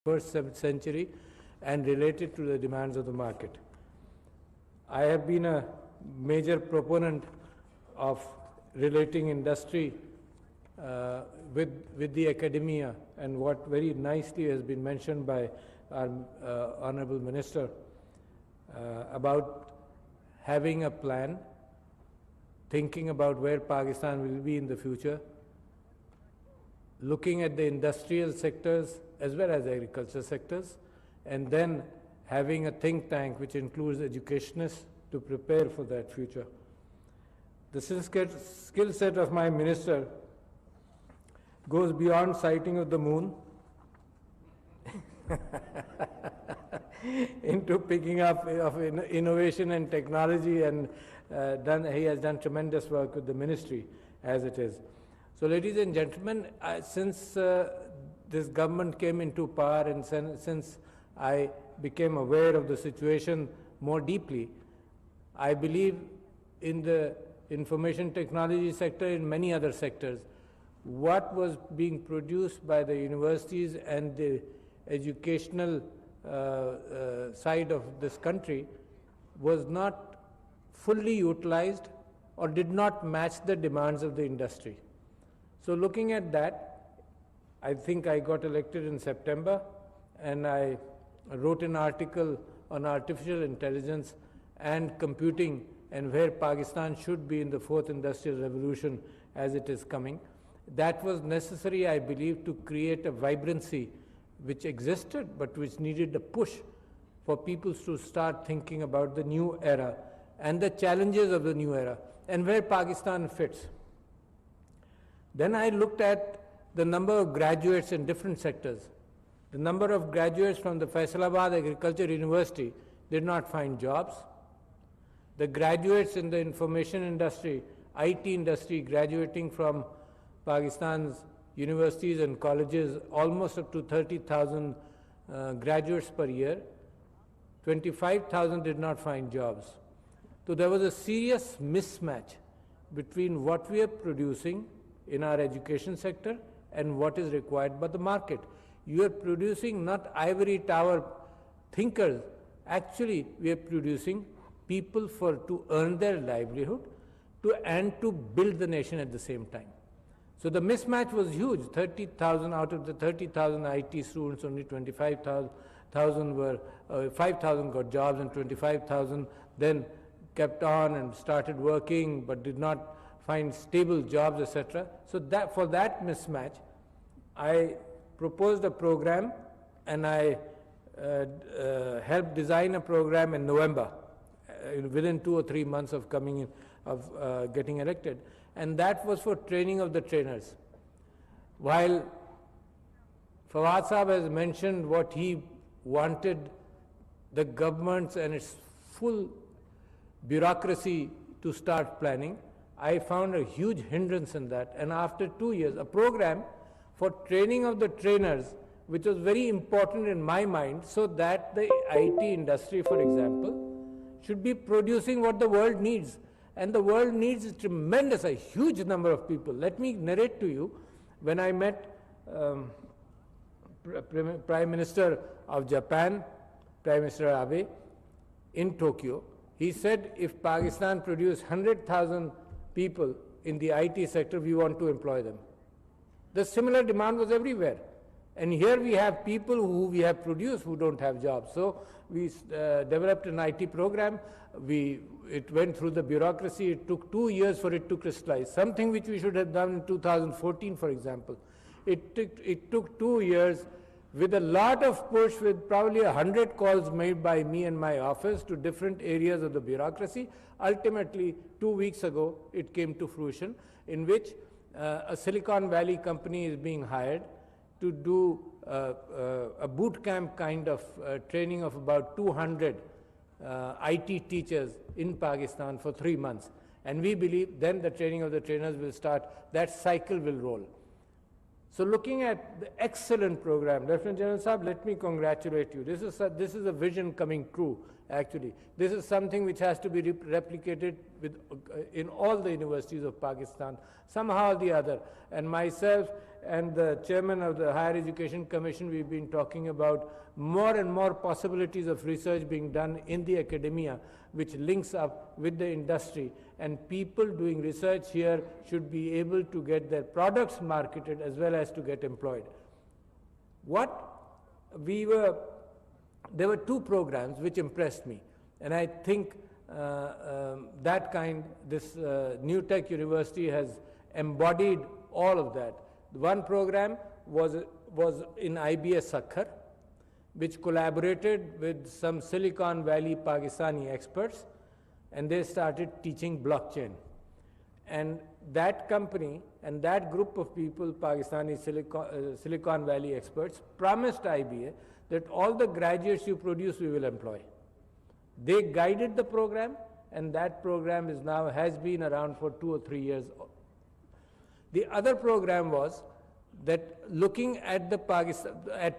21st century and related to the demands of the market. I have been a major proponent of relating industry with the academia, and what very nicely has been mentioned by our Honorable Minister about having a plan, thinking about where Pakistan will be in the future, looking at the industrial sectors as well as agriculture sectors, and then having a think tank which includes educationists to prepare for that future. The skill set of my minister goes beyond sighting of the moon into picking up of innovation and technology, and he has done tremendous work with the ministry as it is. So ladies and gentlemen, since this government came into power and since I became aware of the situation more deeply, I believe in the information technology sector, in many other sectors, what was being produced by the universities and the educational side of this country was not fully utilized or did not match the demands of the industry. So looking at that, I think I got elected in September, and I wrote an article on artificial intelligence and computing and where Pakistan should be in the fourth industrial revolution as it is coming. That was necessary, I believe, to create a vibrancy which existed but which needed a push for people to start thinking about the new era and the challenges of the new era and where Pakistan fits. Then I looked at the number of graduates in different sectors. The number of graduates from the Faisalabad Agriculture University did not find jobs. The graduates in the information industry, IT industry, graduating from Pakistan's universities and colleges, almost up to 30,000 graduates per year, 25,000 did not find jobs. So there was a serious mismatch between what we are producing in our education sector and what is required by the market. You are producing not ivory tower thinkers. Actually, we are producing people to earn their livelihood and to build the nation at the same time. So the mismatch was huge. 30,000 out of the 30,000 IT students, only 25,000 were, 5,000 got jobs, and 25,000 then kept on and started working but did not find stable jobs, etc. So for that mismatch, I proposed a program, and I helped design a program in November, within 2 or 3 months of getting elected, and that was for training of the trainers. While Fawad Saab has mentioned what he wanted the governments and its full bureaucracy to start planning, I found a huge hindrance in that. And after 2 years, a program for training of the trainers, which was very important in my mind, so that the IT industry, for example, should be producing what the world needs. And the world needs a huge number of people. Let me narrate to you, when I met Prime Minister of Japan, Prime Minister Abe, in Tokyo, he said, if Pakistan produced 100,000 people in the IT sector, we want to employ them. The similar demand was everywhere. And here we have people who we have produced who don't have jobs. So we developed an IT program. It went through the bureaucracy. It took 2 years for it to crystallize, something which we should have done in 2014, for example. It took 2 years with a lot of push, with probably 100 calls made by me and my office to different areas of the bureaucracy. Ultimately, 2 weeks ago, it came to fruition, in which a Silicon Valley company is being hired to do a boot camp kind of training of about 200 IT teachers in Pakistan for 3 months. And we believe then the training of the trainers will start, that cycle will roll. So looking at the excellent program, Lieutenant General Saab, let me congratulate you. This is a vision coming true, actually. This is something which has to be replicated in all the universities of Pakistan, somehow or the other. And myself and the chairman of the Higher Education Commission, we've been talking about more and more possibilities of research being done in the academia, which links up with the industry. And people doing research here should be able to get their products marketed as well as to get employed. There were two programs which impressed me, and I think this New Tech University has embodied all of that. One program was in IBS Sakhar, which collaborated with some Silicon Valley Pakistani experts, and they started teaching blockchain. And that company and that group of people, Pakistani Silicon Valley experts, promised IBA that all the graduates you produce, we will employ. They guided the program, and that program has been around for 2 or 3 years. The other program was that looking at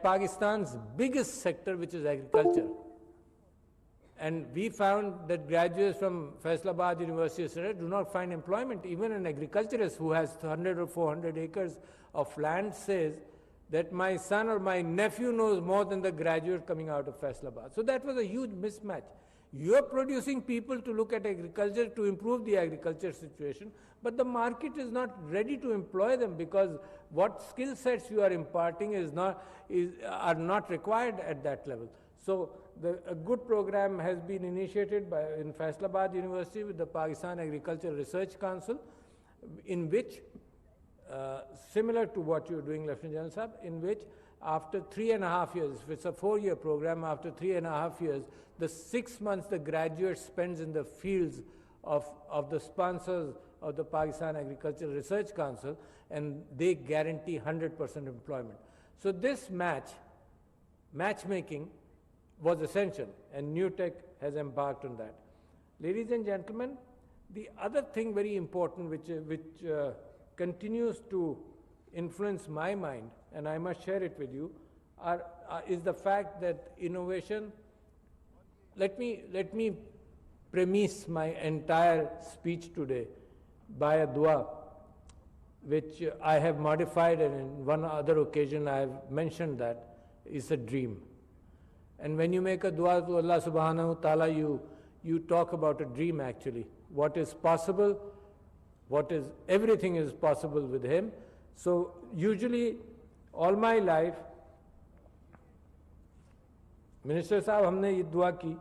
Pakistan's biggest sector, which is agriculture. And we found that graduates from Faisalabad University, etc., do not find employment. Even an agriculturist who has 100 or 400 acres of land says that my son or my nephew knows more than the graduate coming out of Faisalabad. So that was a huge mismatch. You're producing people to look at agriculture to improve the agriculture situation, but the market is not ready to employ them because what skill sets you are imparting are not required at that level. So a good program has been initiated in Faisalabad University with the Pakistan Agricultural Research Council, in which, similar to what you're doing, Lieutenant General Sahab, in which after 3.5 years, if it's a 4-year program, after 3.5 years, the 6 months the graduate spends in the fields of the sponsors of the Pakistan Agricultural Research Council, and they guarantee 100% employment. So this matchmaking was essential, and New Tech has embarked on that. Ladies and gentlemen, the other thing very important which continues to influence my mind, and I must share it with you, is the fact that innovation. Let me premise my entire speech today by a dua, which I have modified, and in one other occasion I have mentioned that is a dream. And when you make a dua to Allah subhanahu wa ta'ala, you talk about a dream actually. What is possible, everything is possible with him. So usually, all my life, minister साहब हमने ये दुआ की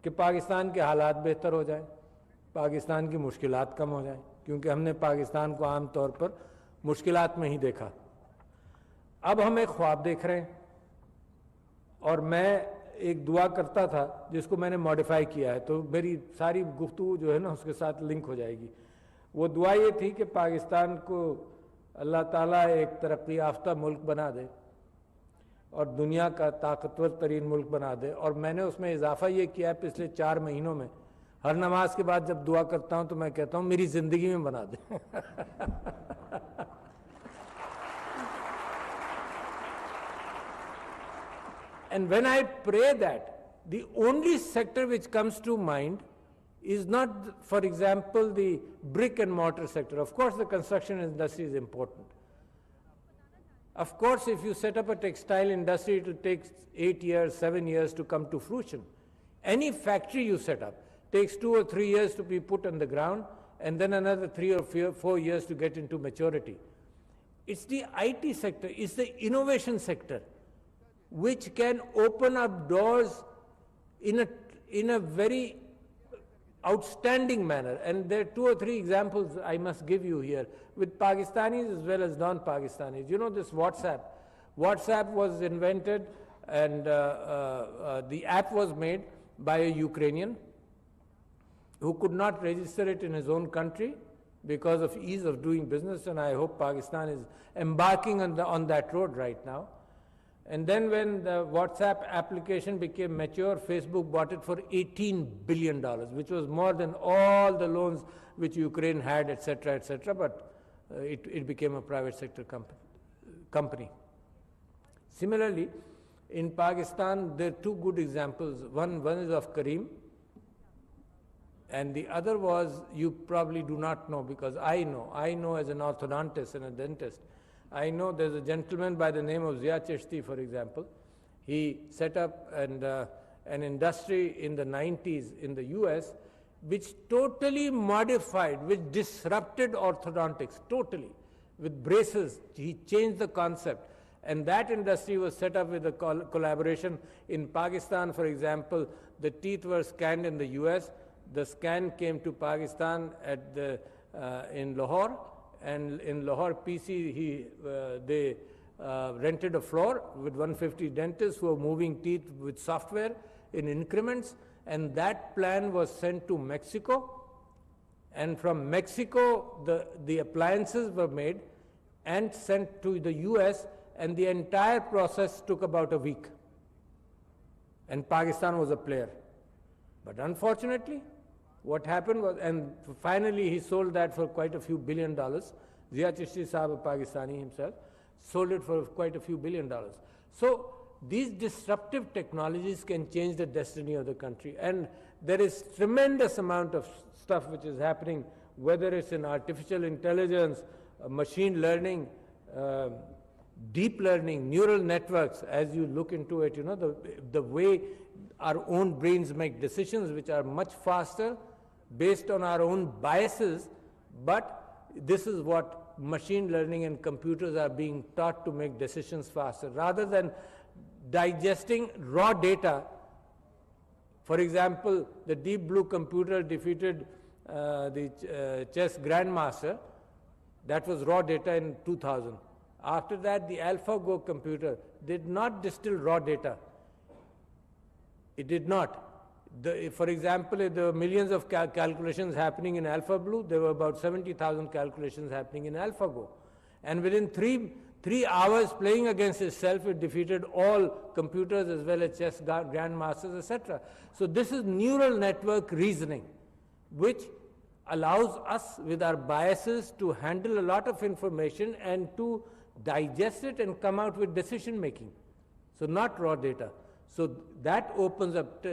कि पाकिस्तान के हालात बेहतर हो जाएं, पाकिस्तान की मुश्किलात कम हो जाएं, क्योंकि हमने पाकिस्तान को आम तौर पर मुश्किलात में ही देखा. अब हम एक ख्वाब देख रहे हैं, और मैं एक दुआ करता था जिसको मैंने मॉडिफाई किया है, तो मेरी सारी गुफ्तगू जो है ना उसके साथ लिंक हो जाएगी. वो दुआ ये थी कि पाकिस्तान को अल्लाह ताला एक तरक्की याफ्ता मुल्क बना दे और दुनिया का ताकतवर तरीन मुल्क बना दे. और मैंने उसमें इजाफा ये किया है, पिछले 4 महीनों में हर नमाज के बाद जब दुआ करता हूँ तो मैं कहता हूँ मेरी ज़िंदगी में बना दे. And when I pray that, the only sector which comes to mind is not, for example, the brick and mortar sector. Of course, the construction industry is important. Of course, if you set up a textile industry, it will take 8 years, 7 years to come to fruition. Any factory you set up takes 2 or 3 years to be put on the ground, and then another 3 or 4 years to get into maturity. It's the IT sector, it's the innovation sector, which can open up doors in a very outstanding manner. And there are 2 or 3 examples I must give you here, with Pakistanis as well as non-Pakistanis. You know this WhatsApp. WhatsApp was invented, and the app was made by a Ukrainian who could not register it in his own country because of ease of doing business, and I hope Pakistan is embarking on that road right now. And then when the WhatsApp application became mature, Facebook bought it for $18 billion, which was more than all the loans which Ukraine had, etc., etc., but it became a private sector company. Similarly, in Pakistan, there are 2 good examples. One is of Kareem, And the other was, you probably do not know, because I know as an orthodontist and a dentist. I know there's a gentleman by the name of Zia Chishti, for example. He set up an industry in the 90s in the US, which totally modified, which disrupted orthodontics, totally. With braces, he changed the concept. And that industry was set up with a collaboration. In Pakistan, for example, the teeth were scanned in the US. The scan came to Pakistan in Lahore. And in Lahore PC, they rented a floor with 150 dentists who were moving teeth with software in increments. And that plan was sent to Mexico. And from Mexico, the appliances were made and sent to the US, and the entire process took about a week. And Pakistan was a player. But unfortunately, what happened was, and finally he sold that for quite a few $1 billion. Zia Chishti Sahab, a Pakistani himself, sold it for quite a few $1 billion. So these disruptive technologies can change the destiny of the country. And there is tremendous amount of stuff which is happening, whether it's in artificial intelligence, machine learning, deep learning, neural networks. As you look into it, you know, the way our own brains make decisions, which are much faster based on our own biases, but this is what machine learning and computers are being taught to make decisions faster. Rather than digesting raw data, for example, the Deep Blue computer defeated the chess grandmaster. That was raw data in 2000. After that, the AlphaGo computer did not distill raw data. It did not. For example, there were millions of calculations happening in AlphaBlue. There were about 70,000 calculations happening in AlphaGo. And within three hours playing against itself, it defeated all computers as well as chess grandmasters, etc. So this is neural network reasoning, which allows us with our biases to handle a lot of information and to digest it and come out with decision making. So not raw data. So that opens up